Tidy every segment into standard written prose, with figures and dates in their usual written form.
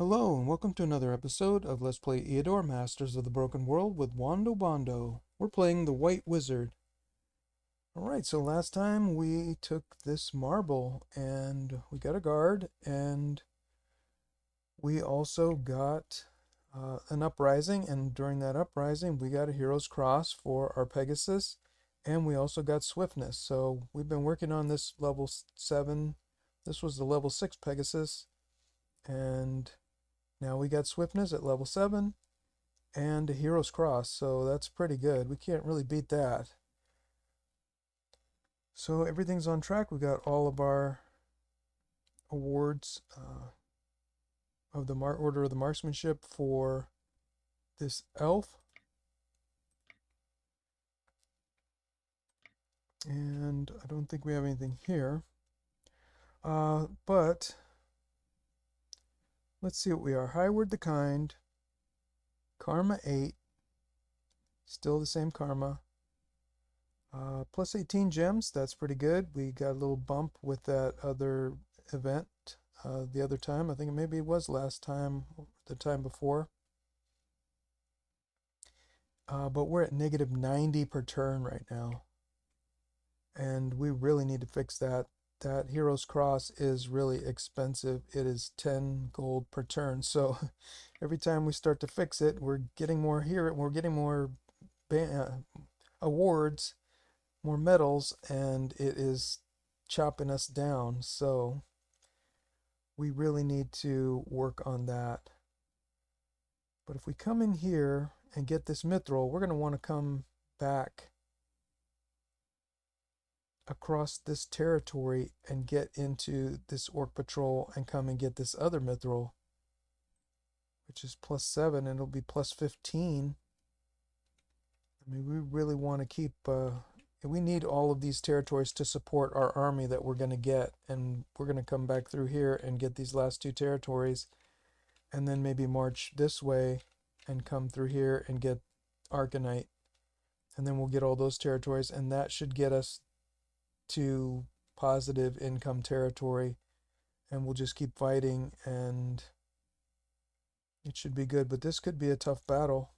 Hello, and welcome to another episode of Let's Play Eador, Masters of the Broken World with Wando Bondo. We're playing the White Wizard. Alright, so last time we took this marble, and we got a guard, and we also got an uprising, and during that uprising we got a hero's cross for our Pegasus, and we also got swiftness. So we've been working on this level 7. This was the level 6 Pegasus, and now we got swiftness at level 7 and a hero's cross, so that's pretty good. We can't really beat that. So everything's on track. We got all of our awards of the Order of the Marksmanship for this elf. And I don't think we have anything here. But let's see what we are. Highward the Kind, Karma 8, still the same Karma. Plus 18 gems, that's pretty good. We got a little bump with that other event the other time. I think maybe it was last time, the time before. But we're at negative 90 per turn right now. And we really need to fix that. That Hero's Cross is really expensive. It is 10 gold per turn. So every time we start to fix it, we're getting more here. We're getting more awards, more medals, and it is chopping us down. So we really need to work on that. But if we come in here and get this mithril, we're going to want to come back across this territory and get into this orc patrol and come and get this other mithril, which is plus 7, and it'll be plus 15. I mean, we really want to keep we need all of these territories to support our army that we're going to get, and we're going to come back through here and get these last two territories, and then maybe march this way and come through here and get Arcanite, and then we'll get all those territories, and that should get us to positive income territory, and we'll just keep fighting and it should be good. But this could be a tough battle.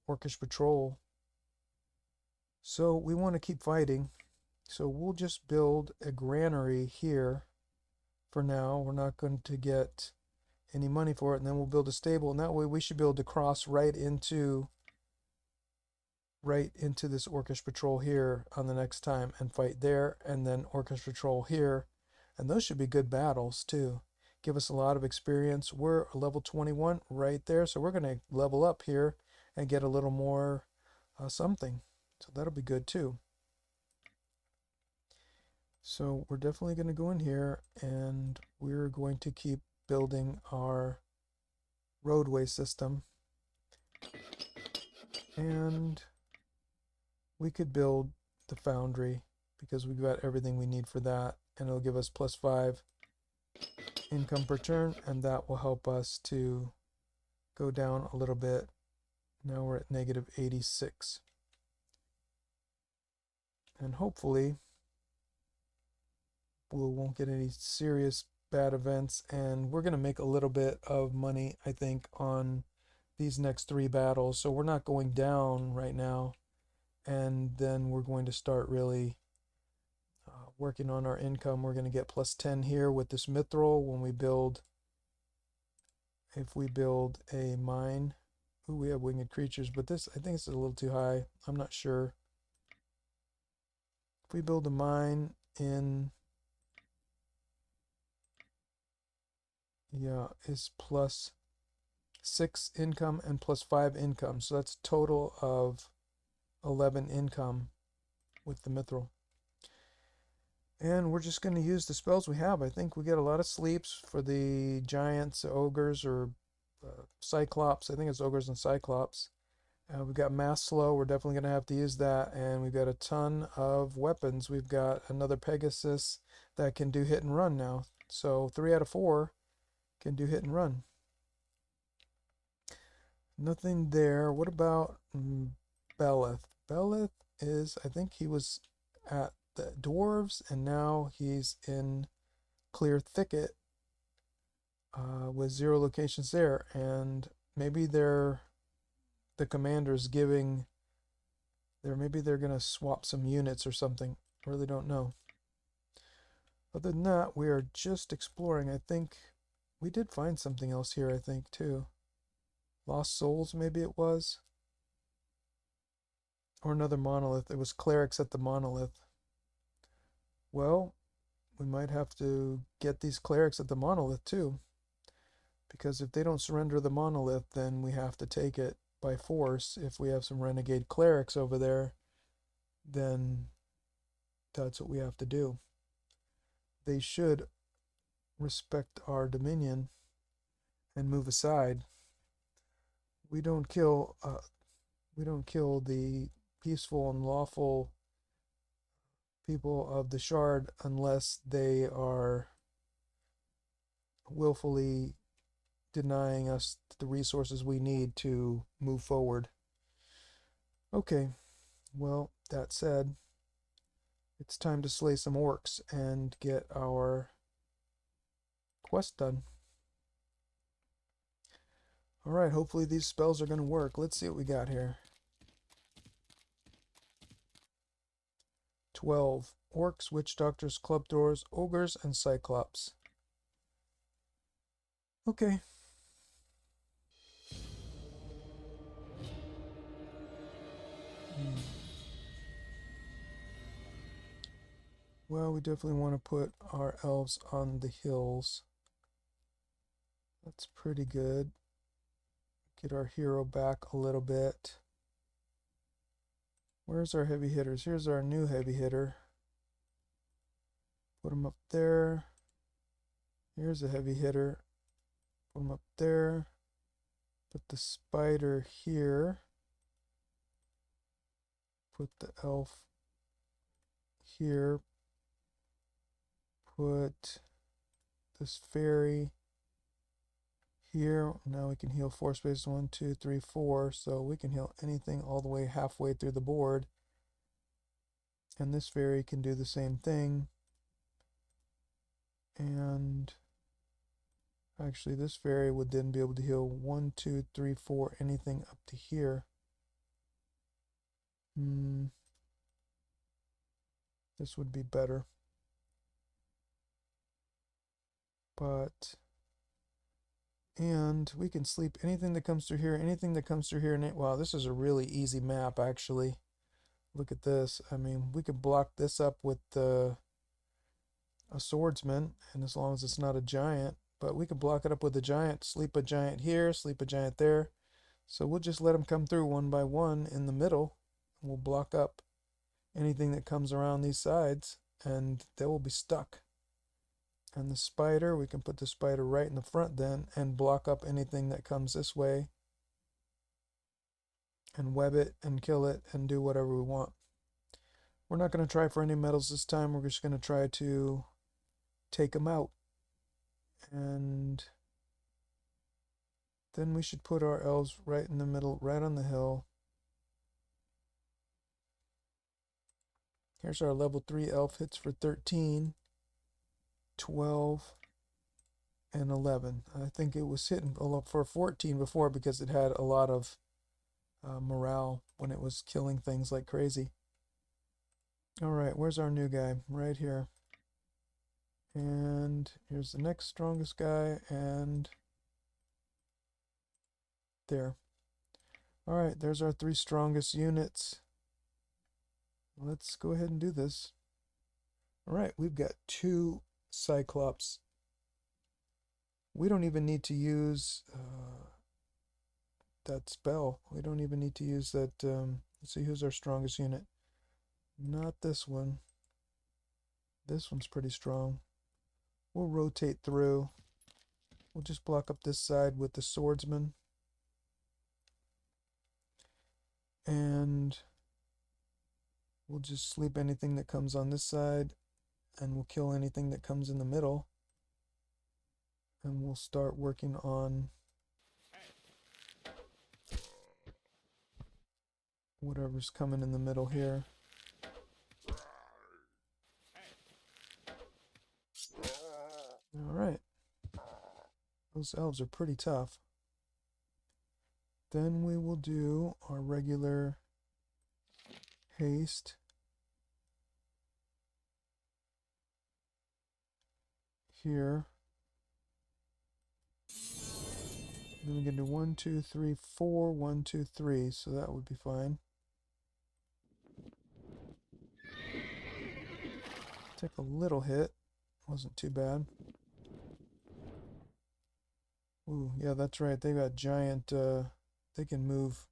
Orcish patrol. So we want to keep fighting. So we'll just build a granary here for now. We're not going to get any money for it, and then we'll build a stable, and that way we should be able to cross right into this Orcish patrol here on the next time and fight there, and then Orcish patrol here, and those should be good battles too. Give us a lot of experience. We're level 21 right there, so we're going to level up here and get a little more something, so that'll be good too. So we're definitely going to go in here, and we're going to keep building our roadway system, and we could build the foundry because we've got everything we need for that, and it'll give us plus 5 income per turn, and that will help us to go down a little bit. Now we're at negative 86, and hopefully we won't get any serious bad events, and we're going to make a little bit of money, I think, on these next 3 battles. So we're not going down right now, and then we're going to start really working on our income. We're going to get plus 10 here with this mithril when we build, if we build a mine. Ooh, we have winged creatures, but this, I think it's a little too high. I'm not sure. If we build a mine in, yeah, is plus 6 income and plus 5 income. So that's a total of 11 income with the mithril. And we're just going to use the spells we have. I think we get a lot of sleeps for the giants, ogres, or cyclops. I think it's ogres and cyclops. We've got mass slow. We're definitely going to have to use that. And we've got a ton of weapons. We've got another Pegasus that can do hit and run now. So 3 out of 4 can do hit and run. Nothing there. What about Belith? Belith is, I think he was at the dwarves, and now he's in Clear Thicket, with 0 locations there, and maybe they're the commander's giving maybe they're gonna swap some units or something. I really don't know. Other than that, we are just exploring. I think we did find something else here, I think, too. Lost souls, maybe it was, or another monolith. It was clerics at the monolith. Well, we might have to get these clerics at the monolith too, because if they don't surrender the monolith, then we have to take it by force. If we have some renegade clerics over there, then that's what we have to do. They should respect our dominion and move aside. We don't kill the peaceful and lawful people of the shard unless they are willfully denying us the resources we need to move forward. Okay, well, that said, it's time to slay some orcs and get our quest done. Alright, hopefully these spells are going to work. Let's see what we got here. 12. Orcs, witch doctors, club doors, ogres, and cyclops. Okay. Well, we definitely want to put our elves on the hills. That's pretty good. Get our hero back a little bit. Where's our heavy hitters? Here's our new heavy hitter. Put him up there. Here's a heavy hitter. Put him up there. Put the spider here. Put the elf here. Put this fairy here. Now we can heal 4 spaces. 1, 2, 3, 4. So we can heal anything all the way halfway through the board. And this fairy can do the same thing. And actually this fairy would then be able to heal 1, 2, 3, 4, anything up to here. This would be better. And we can sleep anything that comes through here, anything that comes through here. Wow, this is a really easy map, actually. Look at this. I mean, we could block this up with a swordsman, and as long as it's not a giant, but we could block it up with a giant, sleep a giant here, sleep a giant there. So we'll just let them come through one by one in the middle, and we'll block up anything that comes around these sides, and they will be stuck. And the spider, we can put the spider right in the front then and block up anything that comes this way and web it and kill it and do whatever we want. We're not going to try for any medals this time. We're just going to try to take them out. And then we should put our elves right in the middle, right on the hill. Here's our level 3 elf hits for 13. 12 and 11. I think it was hitting for 14 before because it had a lot of morale when it was killing things like crazy. Alright, where's our new guy? Right here. And here's the next strongest guy, and there. Alright, there's our 3 strongest units. Let's go ahead and do this. Alright, we've got 2 Cyclops. We don't even need to use that spell. We don't even need to use that. Let's see, who's our strongest unit? Not this one. This one's pretty strong. We'll rotate through. We'll just block up this side with the swordsman. And we'll just sleep anything that comes on this side. And we'll kill anything that comes in the middle. And we'll start working on whatever's coming in the middle here. Alright. Those elves are pretty tough. Then we will do our regular haste. Here. Then we can do 1, 2, 3, 4, 1, 2, 3, so that would be fine. Take a little hit. Wasn't too bad. Ooh, yeah, that's right. They got giant, they can move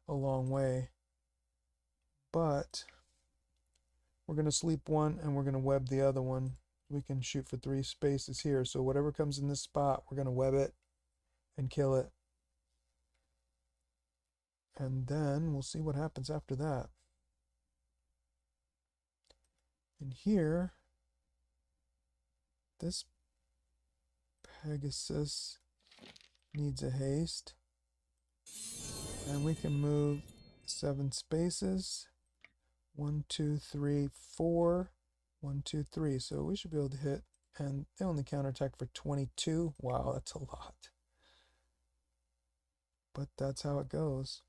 a long way. But we're going to sleep one and we're going to web the other one. We can shoot for 3 spaces here. So whatever comes in this spot, we're going to web it and kill it. And then we'll see what happens after that. And here, this Pegasus needs a haste. And we can move 7 spaces. 1, 2, 3, 4. 1, 2, 3. So we should be able to hit. And they only counterattack for 22. Wow, that's a lot. But that's how it goes.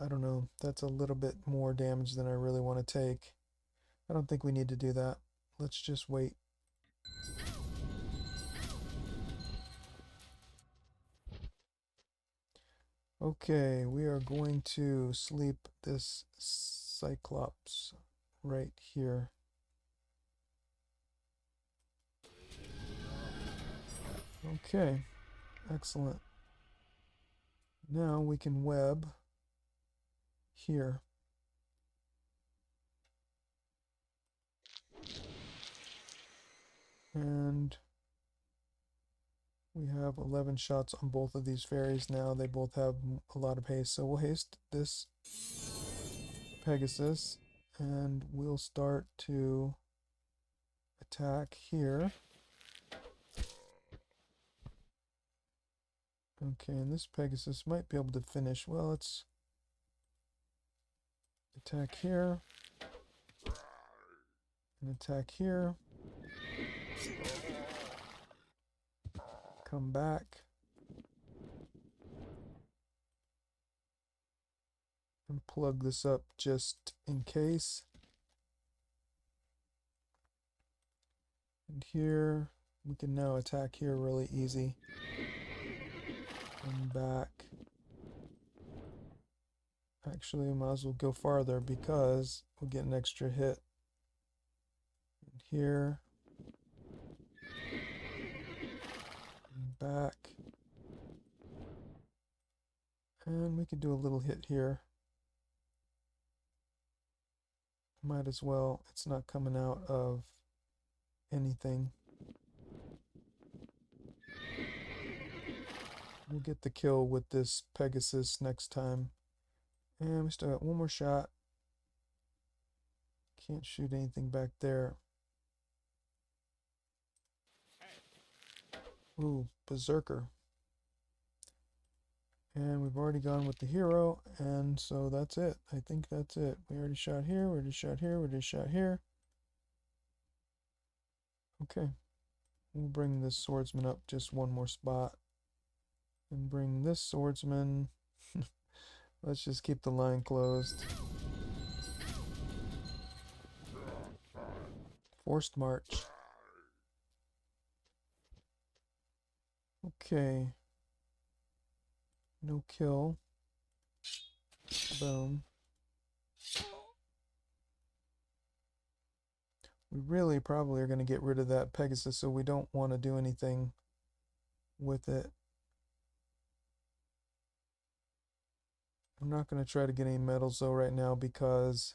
I don't know. That's a little bit more damage than I really want to take. I don't think we need to do that. Let's just wait. Okay, we are going to sleep this Cyclops right here. Okay, excellent. Now we can web here. And we have 11 shots on both of these fairies now. They both have a lot of haste. So we'll haste this Pegasus and we'll start to attack here. Okay, and this Pegasus might be able to finish. Well, let's attack here and attack here. Come back. And plug this up just in case. And here, we can now attack here really easy. And back. Actually, we might as well go farther because we'll get an extra hit. And here. And back. And we could do a little hit here. Might as well. It's not coming out of anything. We'll get the kill with this Pegasus next time. And we still got one more shot. Can't shoot anything back there. Ooh, Berserker. And we've already gone with the hero, and so that's it. I think that's it. We already shot here, we already shot here, we already shot here. Okay. We'll bring this swordsman up just one more spot. And bring this swordsman. Let's just keep the line closed. Forced march. Okay. No kill. Boom. We really probably are going to get rid of that Pegasus, so we don't want to do anything with it. I'm not going to try to get any medals though right now because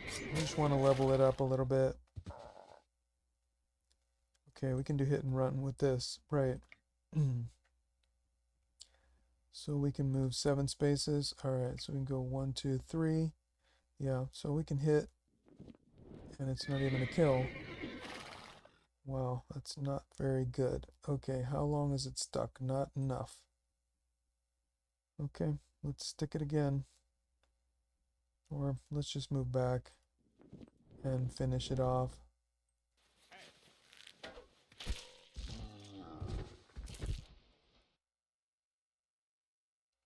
I just want to level it up a little bit. Okay, we can do hit and run with this, right. So we can move 7 spaces. Alright, so we can go 1, 2, 3. Yeah, so we can hit, and it's not even a kill. Wow, that's not very good. Okay, how long is it stuck? Not enough. Okay, let's stick it again. Or let's just move back and finish it off.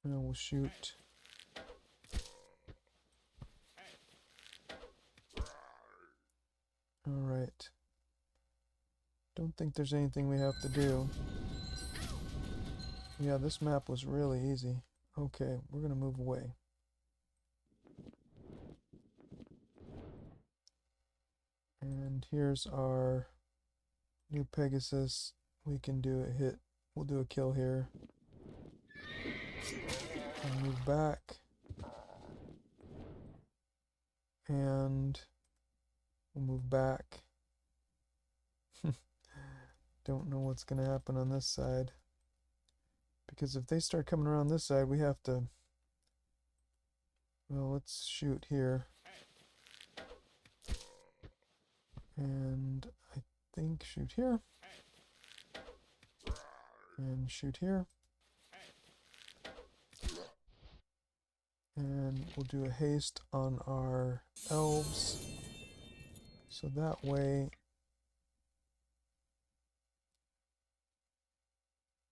And we'll shoot. Alright. Don't think there's anything we have to do. Yeah, this map was really easy. Okay, we're gonna move away. And here's our new Pegasus. We can do a hit. We'll do a kill here. And move back. And we'll move back. Don't know what's going to happen on this side. Because if they start coming around this side, we have to... Well, let's shoot here. And I think shoot here. And shoot here. And we'll do a haste on our elves. So that way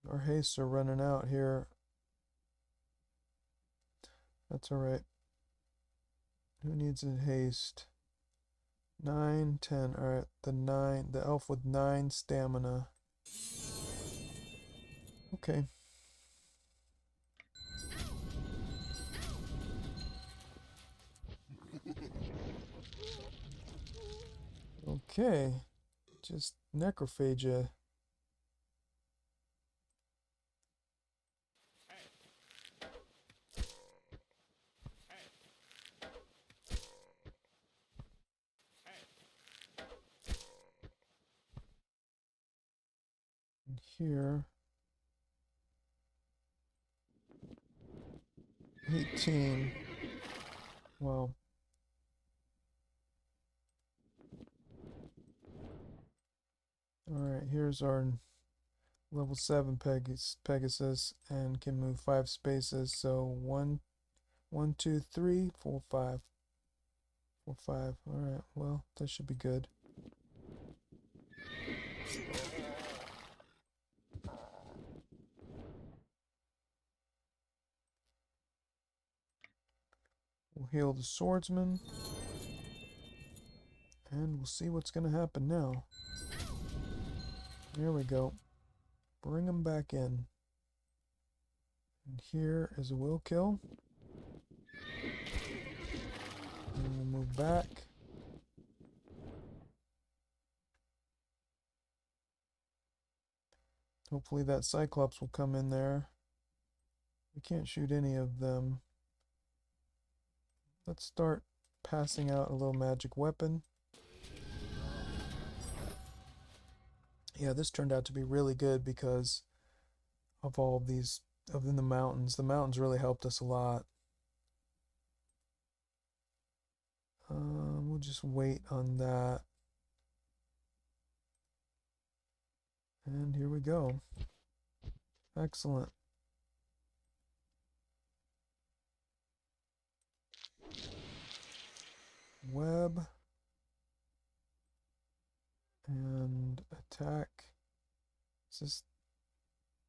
our hastes are running out here. That's alright. Who needs a haste? 9, 10. Alright, the elf with 9 stamina. Okay. Okay. Just necrophagia. And here. 18. Wow. Alright, here's our level 7 Pegasus and can move 5 spaces. So 1, 2, 3, 4, 5. 4, 5. Alright, well, that should be good. We'll heal the swordsman. And we'll see what's going to happen now. There we go. Bring them back in. And here is a will kill. And we'll move back. Hopefully that Cyclops will come in there. We can't shoot any of them. Let's start passing out a little magic weapon. Yeah, this turned out to be really good because of all of these in the mountains. The mountains really helped us a lot. We'll just wait on that. And here we go. Excellent. Web. And attack. This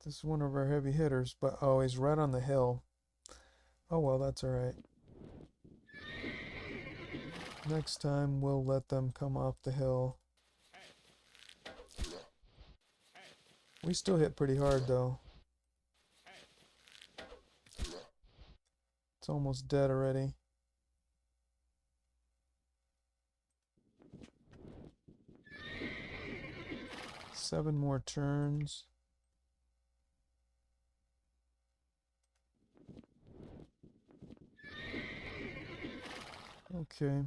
is one of our heavy hitters, but oh, he's right on the hill. Oh well, that's alright. Next time we'll let them come off the hill. We still hit pretty hard though. It's almost dead already. Seven more turns. Okay.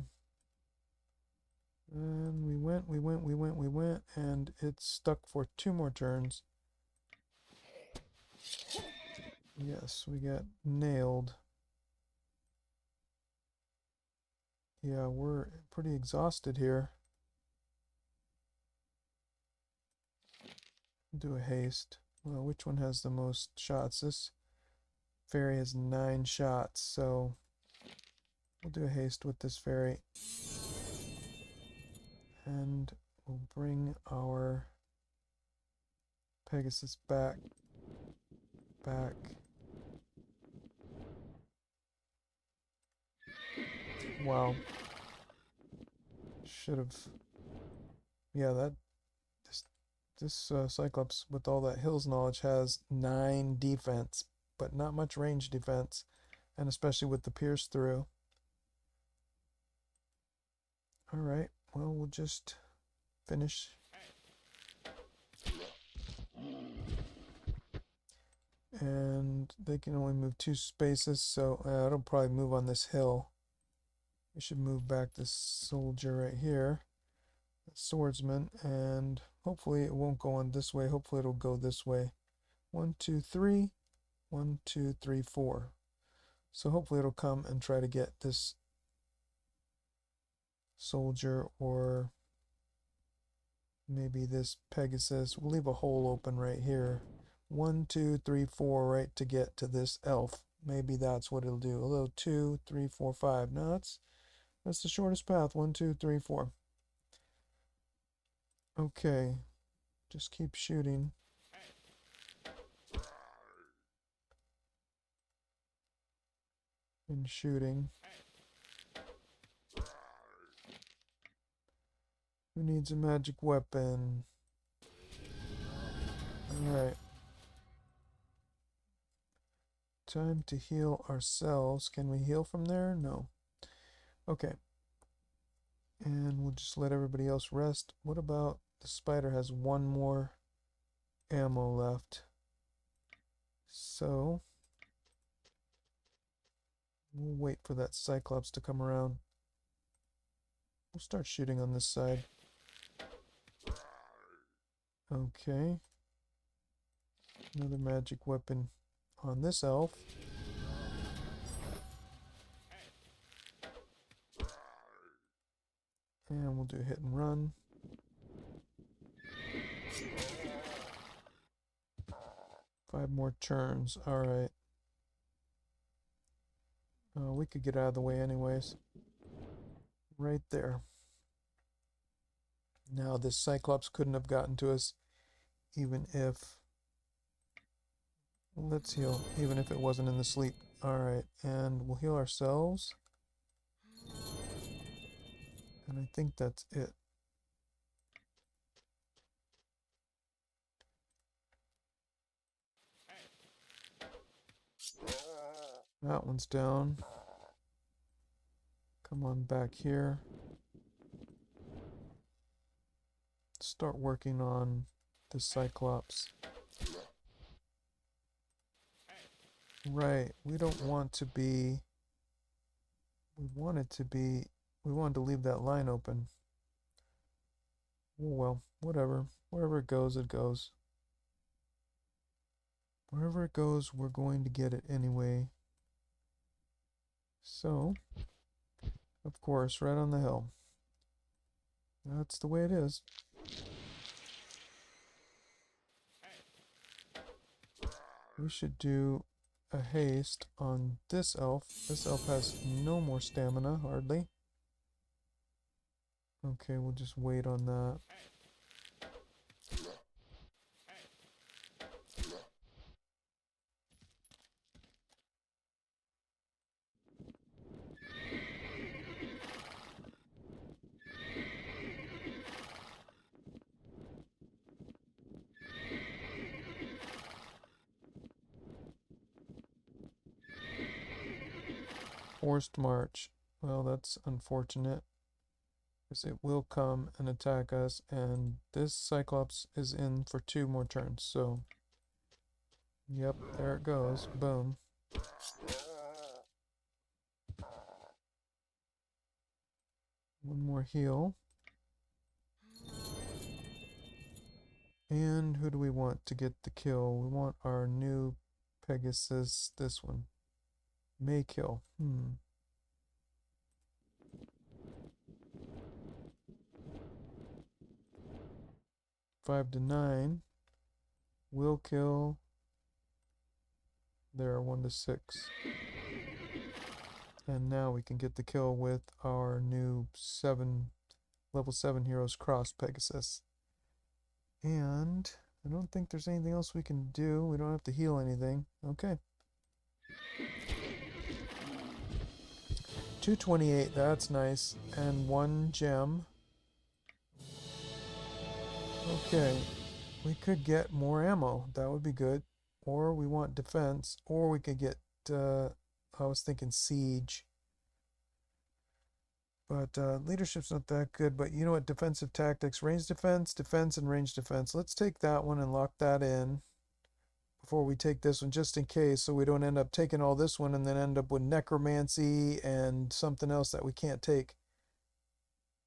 And we went, and it's stuck for 2 more turns. Yes, we got nailed. Yeah, we're pretty exhausted here. Do a haste. Well, which one has the most shots? This fairy has 9 shots, so we'll do a haste with this fairy. And we'll bring our Pegasus back. Wow. Should have. Yeah, that this Cyclops with all that Hills knowledge has 9 defense, but not much range defense, and especially with the pierce through. All right. Well, we'll just finish. And they can only move 2 spaces, so it'll probably move on this hill. We should move back this soldier right here, swordsman, and hopefully it won't go on this way. Hopefully it'll go this way. 1, 2, 3. 1, 2, 3, 4. So hopefully it'll come and try to get this soldier, or maybe this Pegasus. We'll leave a hole open right here. 1, 2, 3, 4, right to get to this elf. Maybe that's what it'll do. A little 2, 3, 4, 5. No, that's the shortest path. 1, 2, 3, 4. Okay, just keep shooting. And shooting. Who needs a magic weapon? Alright. Time to heal ourselves. Can we heal from there? No. Okay. And we'll just let everybody else rest. What about the spider has 1 more ammo left? So we'll wait for that Cyclops to come around. We'll start shooting on this side. Okay. Another magic weapon on this elf. And we'll do a hit and run. Five more turns. Alright. We could get out of the way anyways. Right there. Now this Cyclops couldn't have gotten to us even if... Let's heal, even if it wasn't in the sleep. Alright, and we'll heal ourselves. And I think that's it. That one's down. Come on back here. Start working on the Cyclops. Right, we don't want to be... We wanted to leave that line open. Oh well, whatever. Wherever it goes, it goes. Wherever it goes, we're going to get it anyway. So, of course, right on the hill. That's the way it is. We should do a haste on this elf. This elf has no more stamina, hardly. Okay, we'll just wait on that. Forced march. Well, that's unfortunate, because it will come and attack us, and this Cyclops is in for 2 more turns, so... Yep, there it goes. Boom. One more heal. And who do we want to get the kill? We want our new Pegasus, this one. May kill. 5 to 9. Will kill. There, 1 to 6. And now we can get the kill with our new level 7 heroes cross Pegasus. And I don't think there's anything else we can do. We don't have to heal anything. Okay. 228, that's nice. And 1 gem. Okay, we could get more ammo. That would be good. Or we want defense. Or we could get, I was thinking siege. But leadership's not that good. But you know what? Defensive tactics. Range defense, defense, and range defense. Let's take that one and lock that in before we take this one, just in case, so we don't end up taking all this one and then end up with necromancy and something else that we can't take.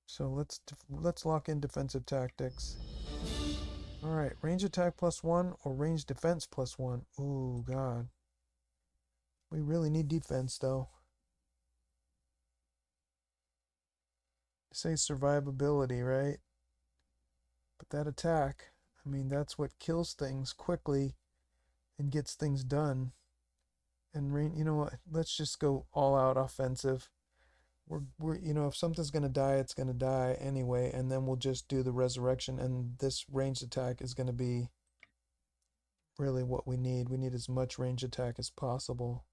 So let's lock in defensive tactics. All right, range attack +1 or range defense +1. Ooh, God. We really need defense, though. Say survivability, right? But that attack, I mean, that's what kills things quickly and gets things done. And you know what? Let's just go all out offensive. You know, if something's gonna die, it's gonna die anyway, and then we'll just do the resurrection, and this ranged attack is gonna be really what we need. We need as much range attack as possible.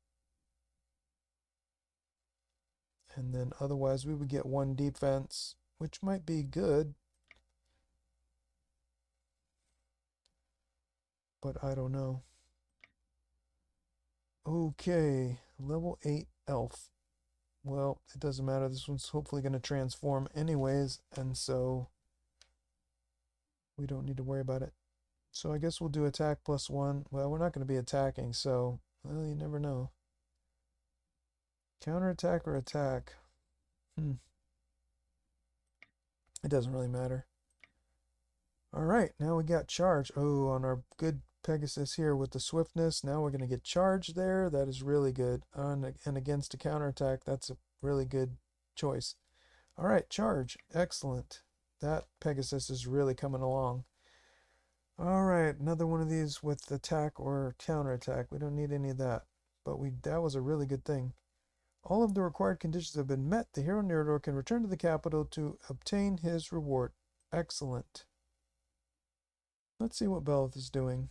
And then otherwise we would get 1 defense, which might be good. But I don't know. Okay, level 8 elf. Well, it doesn't matter. This one's hopefully going to transform anyways, and so we don't need to worry about it. So I guess we'll do attack +1. Well, we're not going to be attacking, so, well, you never know. Counterattack or attack? It doesn't really matter. All right, now we got charge. Oh, on our good Pegasus here with the swiftness, now we're going to get charge there. That is really good. And against a counterattack, that's a really good choice. All right, charge. Excellent. That Pegasus is really coming along. All right, another one of these with attack or counterattack. We don't need any of that, but that was a really good thing. All of the required conditions have been met. The hero Eador can return to the capital to obtain his reward. Excellent. Let's see what Belith is doing.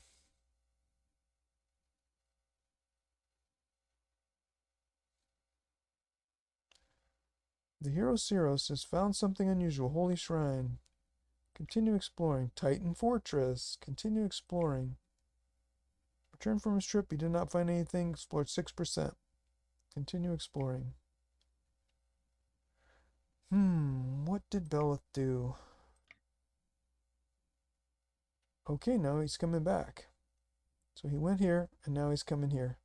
The hero Ceros has found something unusual. Holy Shrine. Continue exploring. Titan Fortress. Continue exploring. Return from his trip. He did not find anything. Explored 6%. Continue exploring. What did Belith do? Okay, now he's coming back. So he went here, and now he's coming here.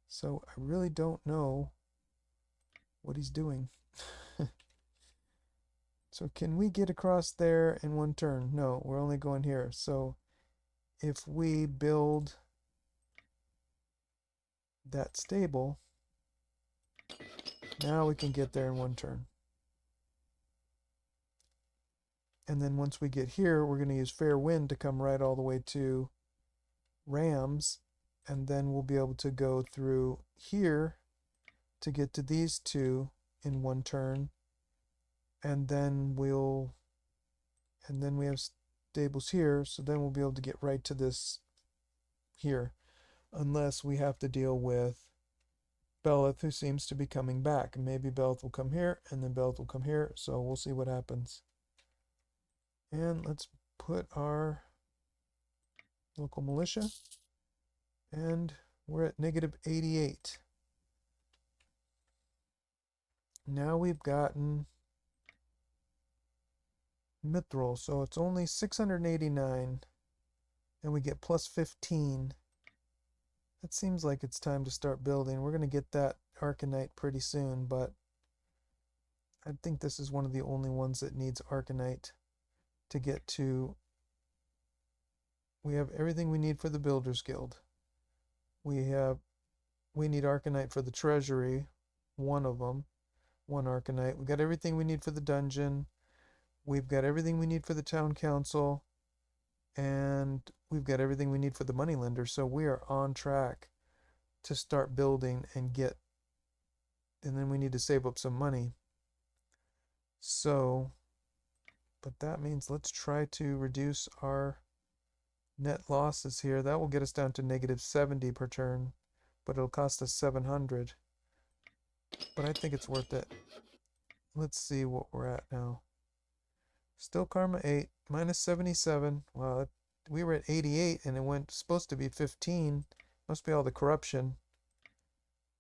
So I really don't know what he's doing. So can we get across there in 1 turn? No, we're only going here. So if we build that stable, now we can get there in 1 turn. And then once we get here, we're going to use Fair Wind to come right all the way to Rams. And then we'll be able to go through here to get to these 2 in 1 turn. And then we have stables here, so then we'll be able to get right to this here. Unless we have to deal with Belith, who seems to be coming back. And maybe Belith will come here, and then Belith will come here, so we'll see what happens. And let's put our local militia. And we're at -88. Now we've gotten Mithril, so it's only 689. And we get +15. It seems like it's time to start building. We're going to get that Arcanite pretty soon, but I think this is one of the only ones that needs Arcanite to get to. We have everything we need for the Builders Guild. We need Arcanite for the Treasury, 1 of them, 1 Arcanite. We've got everything we need for the dungeon. We've got everything we need for the Town Council. And we've got everything we need for the Moneylender. So we are on track to start building and then we need to save up some money. So, but that means let's try to reduce our net losses here. That will get us down to -70 per turn, but it'll cost us 700. but I think it's worth it. Let's see what we're at now. Still karma 8, minus 77. Wow, we were at 88 and it went supposed to be 15. Must be all the corruption.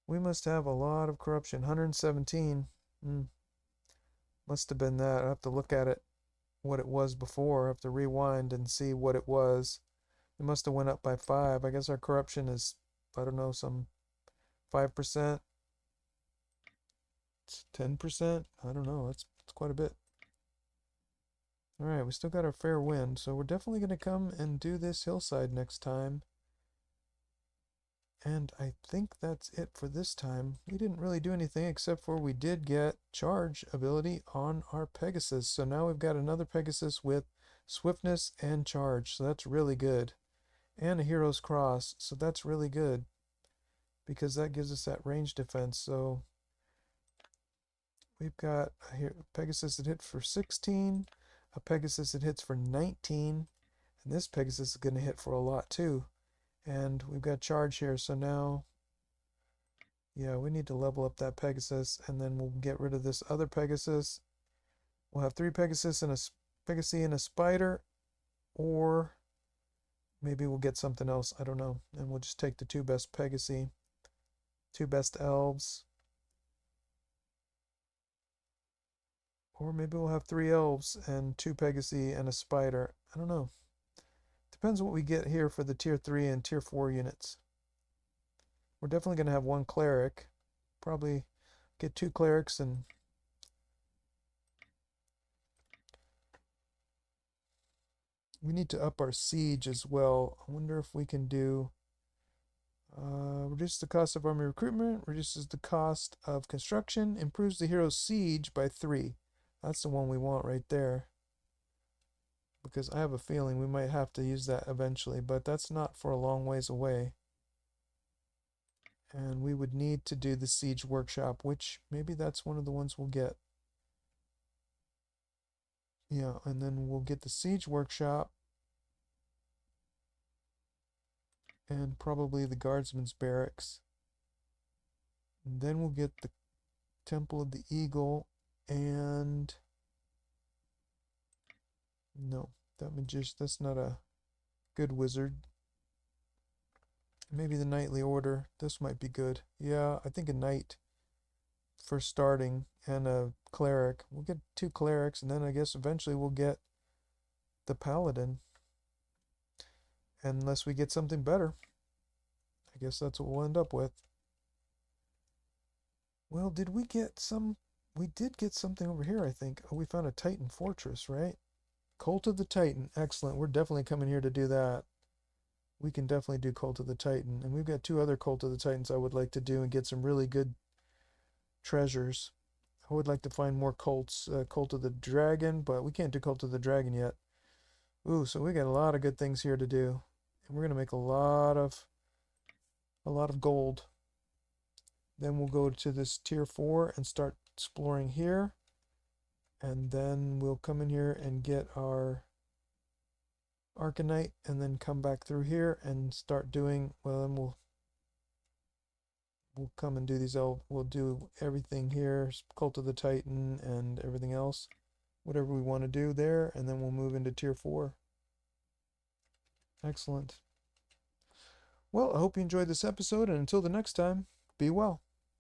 We must have a lot of corruption. 117. Must have been that. I have to look at it, what it was before. I have to rewind and see what it was. It must have went up by 5. I guess our corruption is, I don't know, some 5%, 10%. I don't know. That's quite a bit. All right, we still got our fair wind, so we're definitely going to come and do this hillside next time. And I think that's it for this time. We didn't really do anything except for we did get charge ability on our Pegasus. So now we've got another Pegasus with swiftness and charge. So that's really good. And a hero's cross. So that's really good because that gives us that range defense. So we've got a Pegasus that hits for 16, a Pegasus that hits for 19, and this Pegasus is going to hit for a lot too. And we've got charge here, so now, yeah, we need to level up that Pegasus, and then we'll get rid of this other Pegasus. We'll have 3 Pegasus and a Pegasy and a Spider, or maybe we'll get something else, I don't know. And we'll just take the 2 best Pegasy, 2 best Elves. Or maybe we'll have 3 Elves and 2 Pegasy and a Spider. I don't know. Depends what we get here for the tier 3 and tier 4 units. We're definitely going to have 1 cleric. Probably get 2 clerics and we need to up our siege as well. I wonder if we can do reduce the cost of army recruitment, reduces the cost of construction, improves the hero's siege by 3. That's the one we want right there. Because I have a feeling we might have to use that eventually, but that's not for a long ways away. And we would need to do the siege workshop, which maybe that's one of the ones we'll get. Yeah, and then we'll get the siege workshop and probably the guardsman's barracks. And then we'll get the Temple of the Eagle and no, that's not a good wizard. Maybe the knightly order. This might be good. Yeah, I think a knight for starting and a cleric. We'll get 2 clerics and then I guess eventually we'll get the paladin. Unless we get something better. I guess that's what we'll end up with. Well, did we get some? We did get something over here, I think. Oh, we found a Titan fortress, right? Cult of the Titan. Excellent. We're definitely coming here to do that. We can definitely do Cult of the Titan. And we've got 2 other Cult of the Titans I would like to do and get some really good treasures. I would like to find more cults. Cult of the Dragon, but we can't do Cult of the Dragon yet. Ooh, so we got a lot of good things here to do. And we're going to make a lot of gold. Then we'll go to this tier 4 and start exploring here. And then we'll come in here and get our Arcanite and then come back through here and start doing, well, then we'll come and do these, we'll do everything here, Cult of the Titan and everything else, whatever we want to do there, and then we'll move into tier 4. Excellent. Well, I hope you enjoyed this episode, and until the next time, be well.